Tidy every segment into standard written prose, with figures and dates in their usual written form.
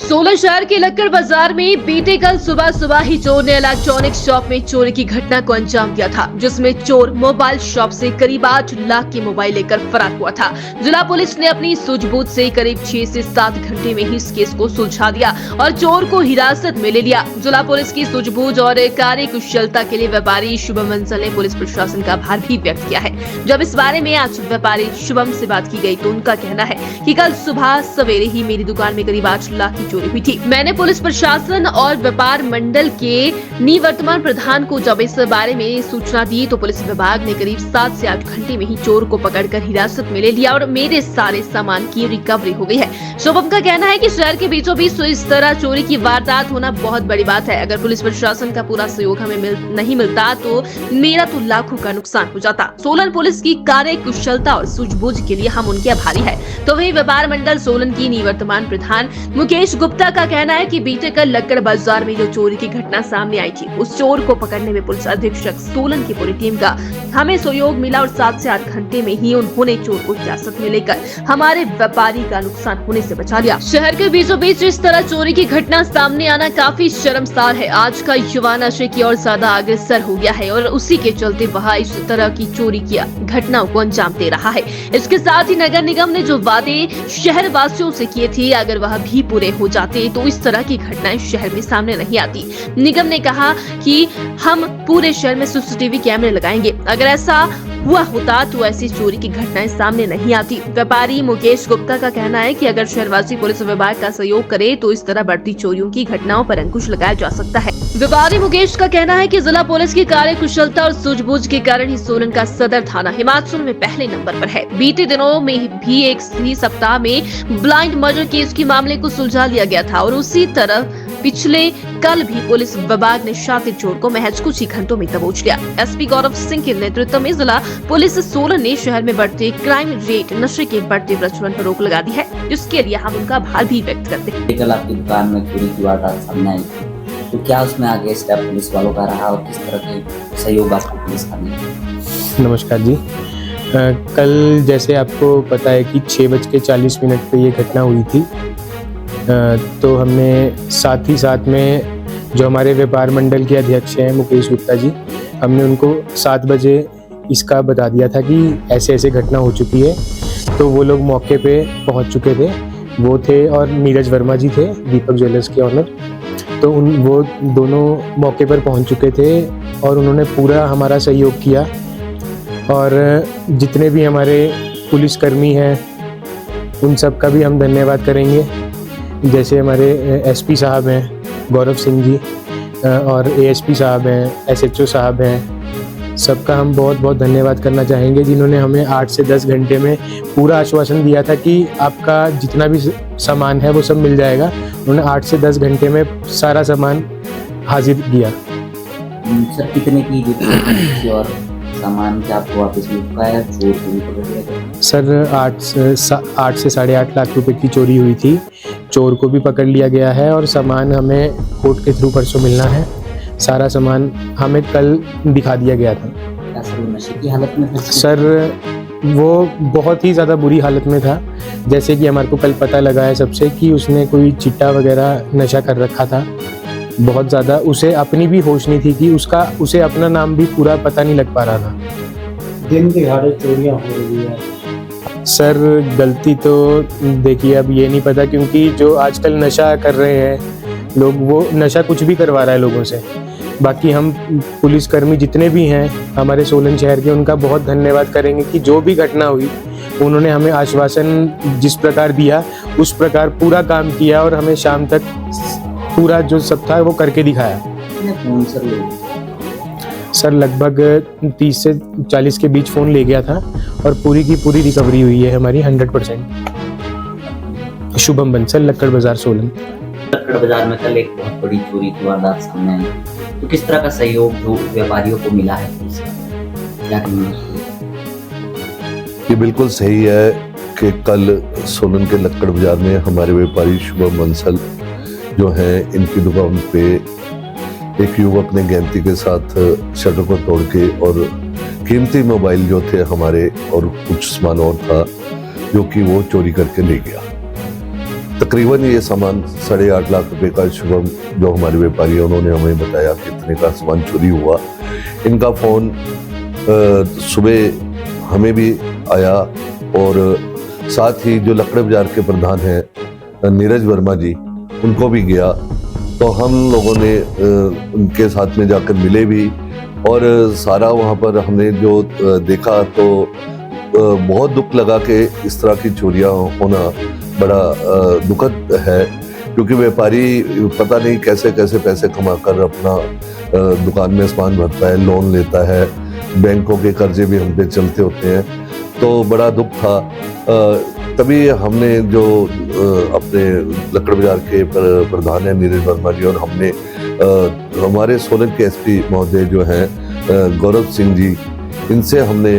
सोलन शहर के लक्कड़ बाजार में बीते कल सुबह सुबह ही चोर ने इलेक्ट्रॉनिक शॉप में चोरी की घटना को अंजाम दिया था, जिसमें चोर मोबाइल शॉप से करीब 8 लाख की मोबाइल लेकर फरार हुआ था। जिला पुलिस ने अपनी सूझबूझ से करीब 6 से 7 घंटे में ही इस केस को सुलझा दिया और चोर को हिरासत में ले लिया। जिला पुलिस की सूझबूझ और कार्यकुशलता के लिए व्यापारी शुभम बंसल ने पुलिस प्रशासन का आभार भी व्यक्त किया है। जब इस बारे में आज व्यापारी शुभम से बात की गई तो उनका कहना है कि कल सुबह सवेरे ही मेरी दुकान में करीब 8 लाख की चोरी हुई थी। मैंने पुलिस प्रशासन और व्यापार मंडल के निवर्तमान प्रधान को जब इस बारे में सूचना दी तो पुलिस विभाग ने करीब 7 से 8 घंटे में ही चोर को पकड़कर हिरासत में ले लिया और मेरे सारे सामान की रिकवरी हो गई है। शुभम का कहना है कि शहर के बीचों बीच इस तरह चोरी की वारदात होना बहुत बड़ी बात है। अगर पुलिस प्रशासन का पूरा सहयोग हमें नहीं मिलता तो मेरा तो लाखों का नुकसान हो जाता। सोलन पुलिस की कार्य कुशलता और सूझबूझ के लिए हम उनके आभारी है। तो वही व्यापार मंडल सोलन की निवर्तमान प्रधान मुकेश गुप्ता का कहना है कि बीते कल लक्कड़ बाजार में जो चोरी की घटना सामने आई थी, उस चोर को पकड़ने में पुलिस अधीक्षक सोलन की पूरी टीम का हमें सहयोग मिला और 7 से 8 घंटे में ही उन्होंने चोर को हिरासत में लेकर हमारे व्यापारी का नुकसान होने से बचा लिया। शहर के बीचों बीच इस तरह चोरी की घटना सामने आना काफी शर्मसार है। आज का युवा नशे की ओर ज्यादा अग्रसर हो गया है और उसी के चलते वह इस तरह की चोरी की घटनाओं को अंजाम दे रहा है। इसके साथ ही नगर निगम ने जो वादे शहर वासियों से किए थे, अगर वह भी पूरे हो जाते तो इस तरह की घटनाएं शहर में सामने नहीं आती। निगम ने कहा कि हम पूरे शहर में सीसीटीवी कैमरे लगाएंगे। अगर ऐसा हुआ होता तो ऐसी चोरी की घटनाएं सामने नहीं आती। व्यापारी मुकेश गुप्ता का कहना है कि अगर शहरवासी पुलिस विभाग का सहयोग करे तो इस तरह बढ़ती चोरियों की घटनाओं पर अंकुश लगाया जा सकता है। व्यापारी मुकेश का कहना है कि जिला पुलिस की कार्य कुशलता और सूझबूझ के कारण ही सोलन का सदर थाना हिमाचल में पहले नंबर पर है। बीते दिनों में भी एक ही सप्ताह में ब्लाइंड मर्डर केस के मामले को सुलझा लिया गया था और उसी तरह पिछले कल भी पुलिस विभाग ने शातिर चोर को महज कुछ ही घंटों में दबोच लिया। एसपी गौरव सिंह के नेतृत्व में जिला पुलिस सोलन ने शहर में बढ़ते क्राइम रेट, नशे के बढ़ते प्रचलन पर रोक लगा दी है, जिसके लिए हम उनका आभार भी व्यक्त करते हैं। कल आपकी दुकान में चोरी की वारदात सामने आई थी, तो क्या उसमें आगे स्टेप पुलिस वालों का रहा और किस तरह के सहयोग आपको पुलिस का मिला? नमस्कार जी। कल जैसे आपको पता है कि 6:40 पे ये घटना हुई थी, तो हमने साथ ही साथ में जो हमारे व्यापार मंडल के अध्यक्ष हैं मुकेश गुप्ता जी, हमने उनको 7 बजे इसका बता दिया था कि ऐसे ऐसे घटना हो चुकी है। तो वो लोग मौके पे पहुंच चुके थे, वो थे और नीरज वर्मा जी थे, दीपक ज्वेलर्स के ऑनर। तो वो दोनों मौके पर पहुंच चुके थे और उन्होंने पूरा हमारा सहयोग किया। और जितने भी हमारे पुलिसकर्मी हैं उन सब का भी हम धन्यवाद करेंगे। जैसे हमारे एसपी साहब हैं गौरव सिंह जी और एएसपी साहब हैं, एसएचओ साहब हैं, सबका हम बहुत बहुत धन्यवाद करना चाहेंगे, जिन्होंने हमें 8 से 10 घंटे में पूरा आश्वासन दिया था कि आपका जितना भी सामान है वो सब मिल जाएगा। उन्होंने 8 से 10 घंटे में सारा सामान हाजिर किया। सर कितने की और सामान क्या आपको वापस मिल चुका है? चोर को भी पकड़ लिया गया? सर 8 से 8.5 लाख रुपए की चोरी हुई थी। चोर को भी पकड़ लिया गया है और सामान हमें कोर्ट के थ्रू परसों मिलना है। सारा सामान हमें कल दिखा दिया गया था। क्या सर नशे की हालत में था? सर वो बहुत ही ज़्यादा बुरी हालत में था। जैसे कि हमारे को कल पता लगा है सबसे कि उसने कोई चिट्टा वगैरह नशा कर रखा था बहुत ज़्यादा। उसे अपनी भी होश नहीं थी कि उसे अपना नाम भी पूरा पता नहीं लग पा रहा था। दिन दिहाड़े चोरियां हो रही है सर। गलती तो देखिए अब ये नहीं पता, क्योंकि जो आजकल नशा कर रहे हैं लोग, वो नशा कुछ भी करवा रहा है लोगों से। बाकी हम पुलिसकर्मी जितने भी हैं हमारे सोलन शहर के, उनका बहुत धन्यवाद करेंगे कि जो भी घटना हुई उन्होंने हमें आश्वासन जिस प्रकार दिया उस प्रकार पूरा काम किया और हमें शाम तक पूरा जो सब था वो करके दिखाया। सर लगभग 30 से 40 के बीच फ़ोन ले गया था और पूरी की पूरी रिकवरी हुई है हमारी 100%। शुभम बंसल, लक्कड़ बाजार, सोलन। लक्कड़ बाजार में कल एक बहुत बड़ी चोरी की वारदात सामने आई, तो किस तरह का सहयोग जो व्यापारियों को मिला है पुलिस का? ये बिल्कुल सही है कि कल सोलन के लक्कड़ बाजार में हमारे व्यापारी शुभम बंसल जो हैं, इनकी दुकान पे एक युवक ने गैंती के साथ शटर को तोड़ के और कीमती मोबाइल जो थे हमारे और कुछ सामान और था जो कि वो चोरी करके ले गया। तकरीबन ये सामान 8.5 लाख रुपए का शुभम जो हमारे व्यापारी है उन्होंने हमें बताया कि इतने का सामान चोरी हुआ। इनका फ़ोन सुबह हमें भी आया और साथ ही जो लकड़े बाजार के प्रधान हैं नीरज वर्मा जी उनको भी गया। तो हम लोगों ने उनके साथ में जाकर मिले भी और सारा वहाँ पर हमने जो देखा तो बहुत दुख लगा कि इस तरह की चोरियाँ होना बड़ा दुखद है, क्योंकि व्यापारी पता नहीं कैसे कैसे पैसे कमाकर अपना दुकान में सामान भरता है, लोन लेता है, बैंकों के कर्जे भी हम पे चलते होते हैं। तो बड़ा दुख था। तभी हमने जो अपने लकड़ बाजार के प्रधान है नीरज वर्मा जी और हमने हमारे सोलन के एसपी महोदय जो हैं गौरव सिंह जी, इनसे हमने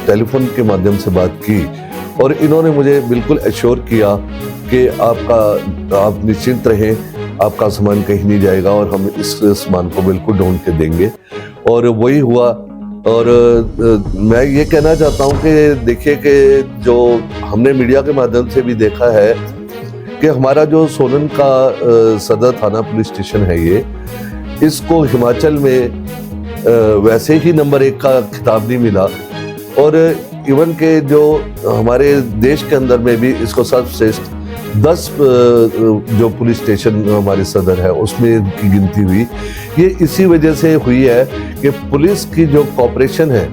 टेलीफोन के माध्यम से बात की और इन्होंने मुझे बिल्कुल एश्योर किया कि आप निश्चिंत रहें, आपका सामान कहीं नहीं जाएगा और हम इस सामान को बिल्कुल ढूंढ के देंगे। और वही हुआ। और मैं ये कहना चाहता हूँ कि देखिए कि जो हमने मीडिया के माध्यम से भी देखा है कि हमारा जो सोलन का सदर थाना पुलिस स्टेशन है ये, इसको हिमाचल में वैसे ही नंबर 1 का खिताब नहीं मिला और इवन के जो हमारे देश के अंदर में भी इसको सर्वश्रेष्ठ 10 जो पुलिस स्टेशन हमारे सदर है उसमें इनकी गिनती हुई। ये इसी वजह से हुई है कि पुलिस की जो कॉपरेशन है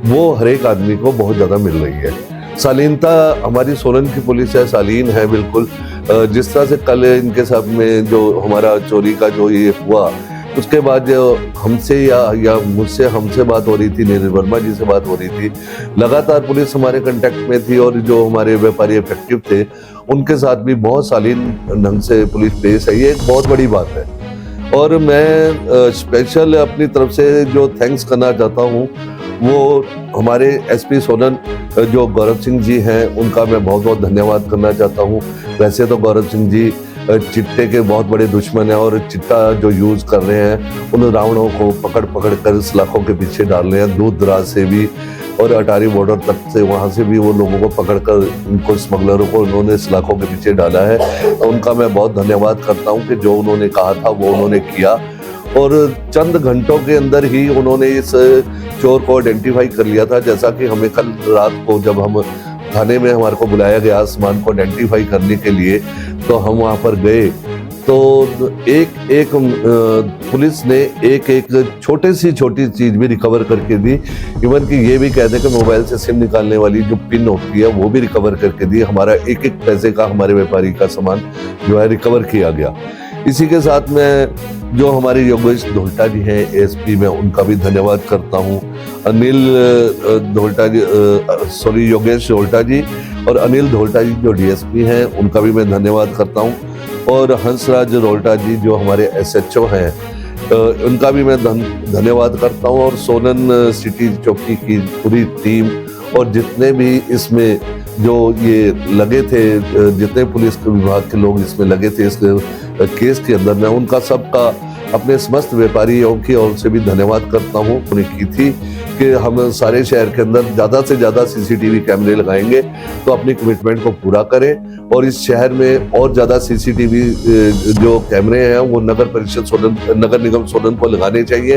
वो हर एक आदमी को बहुत ज़्यादा मिल रही है। शालीनता हमारी सोलन की पुलिस है, शालीन है बिल्कुल। जिस तरह से कल इनके साथ में जो हमारा चोरी का जो ये हुआ, उसके बाद हमसे या मुझसे हमसे बात हो रही थी, नीरज वर्मा जी से बात हो रही थी, लगातार पुलिस हमारे कांटेक्ट में थी और जो हमारे व्यापारी इफेक्टिव थे उनके साथ भी बहुत शालीन ढंग से पुलिस पेश है। ये एक बहुत बड़ी बात है और मैं स्पेशल अपनी तरफ से जो थैंक्स करना चाहता हूँ वो हमारे एसपी सोलन जो गौरव सिंह जी हैं उनका मैं बहुत बहुत धन्यवाद करना चाहता हूँ। वैसे तो गौरव सिंह जी चिट्टे के बहुत बड़े दुश्मन है और चिट्टा जो यूज कर रहे हैं उन रावणों को पकड़ कर सलाखों के पीछे डाल रहे हैं, दूर दराज से भी और अटारी बॉर्डर तक से, वहाँ से भी वो लोगों को पकड़कर उनको स्मगलरों को उन्होंने सलाखों के पीछे डाला है। तो उनका मैं बहुत धन्यवाद करता हूँ कि जो उन्होंने कहा था वो उन्होंने किया और चंद घंटों के अंदर ही उन्होंने इस चोर को आइडेंटिफाई कर लिया था। जैसा कि हमें कल रात को जब हम थाने में हमारे को बुलाया गया सामान को आइडेंटिफाई करने के लिए, तो हम वहाँ पर गए तो एक पुलिस ने एक छोटी चीज भी रिकवर करके दी। इवन कि ये भी कह दे कि मोबाइल से सिम निकालने वाली जो पिन होती है वो भी रिकवर करके दी। हमारा एक पैसे का हमारे व्यापारी का सामान जो है रिकवर किया गया। इसी के साथ में जो हमारे योगेश धोल्टा जी हैं एएसपी, मैं उनका भी धन्यवाद करता हूँ। योगेश धोल्टा जी और अनिल धोल्टा जी जो डीएसपी हैं उनका भी मैं धन्यवाद करता हूँ। और हंसराज रोल्टा जी जो हमारे एसएचओ हैं उनका भी मैं धन्यवाद करता हूँ। और सोलन सिटी चौकी की पूरी टीम और जितने भी इसमें जो ये लगे थे, जितने पुलिस विभाग के लोग इसमें लगे थे इस केस के अंदर, मैं उनका सबका अपने समस्त व्यापारियों की ओर से भी धन्यवाद करता हूँ। उन्हें की थी कि हम सारे शहर के अंदर ज़्यादा से ज़्यादा सीसीटीवी कैमरे लगाएंगे तो अपनी कमिटमेंट को पूरा करें और इस शहर में और ज़्यादा सीसीटीवी जो कैमरे हैं वो नगर निगम सोलन को लगाने चाहिए,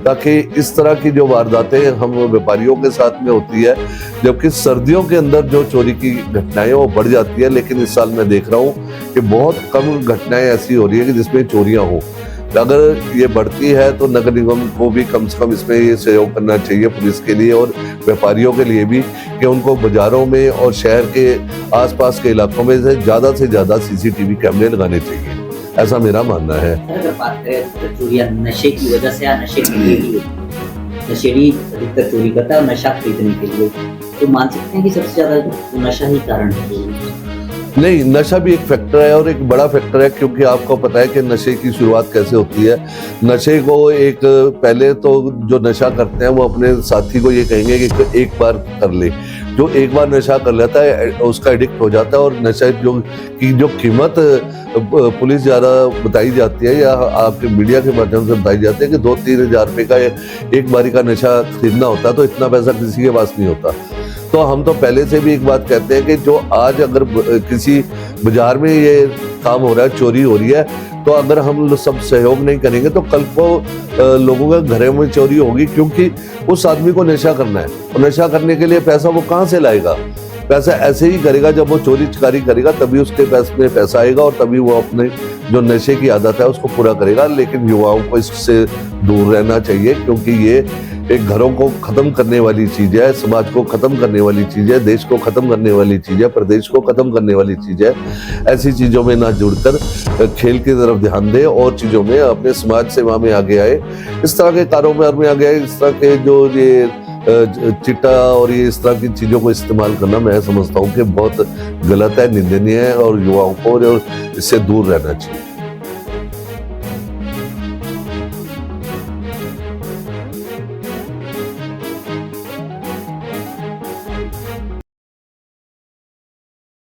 ताकि इस तरह की जो वारदातें हम व्यापारियों के साथ में होती है, जबकि सर्दियों के अंदर जो चोरी की घटनाएं वो बढ़ जाती है, लेकिन इस साल मैं देख रहा हूँ कि बहुत कम घटनाएं ऐसी हो रही है कि जिसमें चोरियाँ हों। अगर ये बढ़ती है तो नगर निगम को भी कम से कम इसमें ये सहयोग करना चाहिए, पुलिस के लिए और व्यापारियों के लिए भी, कि उनको बाजारों में और शहर के आसपास के इलाकों में से ज़्यादा सीसीटीवी कैमरे लगाने चाहिए, ऐसा मेरा मानना है। अगर बात करें तो चोरियां नशे की वजह से या नशे के लिए ही होती है। नशेड़ी अधिकतर चोरी करता है और नशा खरीदने के लिए, तो मान सकते हैं कि सबसे ज्यादा नशा ही कारण है। नहीं, नशा भी एक फैक्टर है और एक बड़ा फैक्टर है, क्योंकि आपको पता है कि नशे की शुरुआत कैसे होती है। नशे को पहले तो जो नशा करते हैं वो अपने साथी को ये कहेंगे कि एक बार कर ले। जो एक बार नशा कर लेता है उसका एडिक्ट हो जाता है और नशा जो कीमत पुलिस ज़्यादा बताई जाती है या आपके मीडिया के माध्यम से बताई जाती है कि 2-3 हज़ार रुपये का एक बारी का नशा खरीदना होता है, तो इतना पैसा किसी के पास नहीं होता। तो हम तो पहले से भी एक बात कहते हैं कि जो आज अगर किसी बाजार में ये काम हो रहा है, चोरी हो रही है, तो अगर हम सब सहयोग नहीं करेंगे तो कल को लोगों के घरों में चोरी होगी, क्योंकि उस आदमी को नशा करना है और नशा करने के लिए पैसा वो कहाँ से लाएगा। पैसा ऐसे ही करेगा, जब वो चोरी चकारी करेगा तभी उसके पास में पैसा आएगा और तभी वो अपने जो नशे की आदत है उसको पूरा करेगा। लेकिन युवाओं को इससे दूर रहना चाहिए, क्योंकि ये एक घरों को खत्म करने वाली चीज है, समाज को खत्म करने वाली चीज है, देश को खत्म करने वाली चीज है, प्रदेश को खत्म करने वाली चीज है। ऐसी चीजों में ना जुड़कर खेल की तरफ ध्यान दे और चीजों में अपने समाज सेवा में आगे आए, इस तरह के कारोबार में आगे आए। इस तरह के जो ये चिट्टा और ये इस तरह की चीजों को इस्तेमाल करना मैं समझता हूँ कि बहुत गलत है, निंदनीय है और युवाओं को इससे दूर रहना चाहिए।